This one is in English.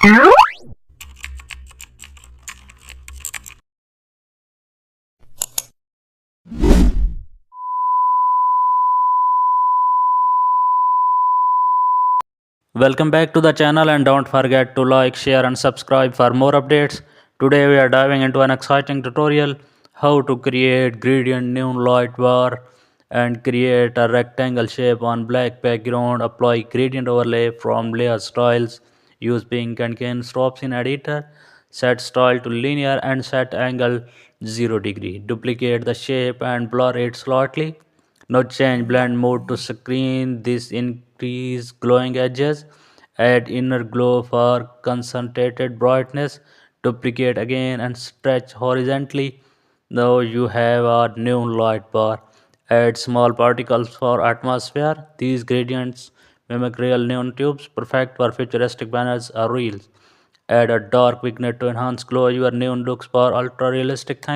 Welcome back to the channel and don't forget to like, share and subscribe for more updates. Today we are diving into an exciting tutorial how to create gradient neon light bar and create a rectangle shape on black background. Apply gradient overlay from layer styles. Use pink and cane strokes in editor. Set style to linear and set angle 0 degree. Duplicate the shape and blur it slightly. Now change blend mode to screen. This increase glowing edges. Add inner glow for concentrated brightness. Duplicate again and stretch horizontally. Now you have a neon light bar. Add small particles for atmosphere. These gradients mimic real neon tubes, perfect for futuristic banners or reels. Add a dark vignette to enhance glow. Your neon looks for ultra realistic. Thank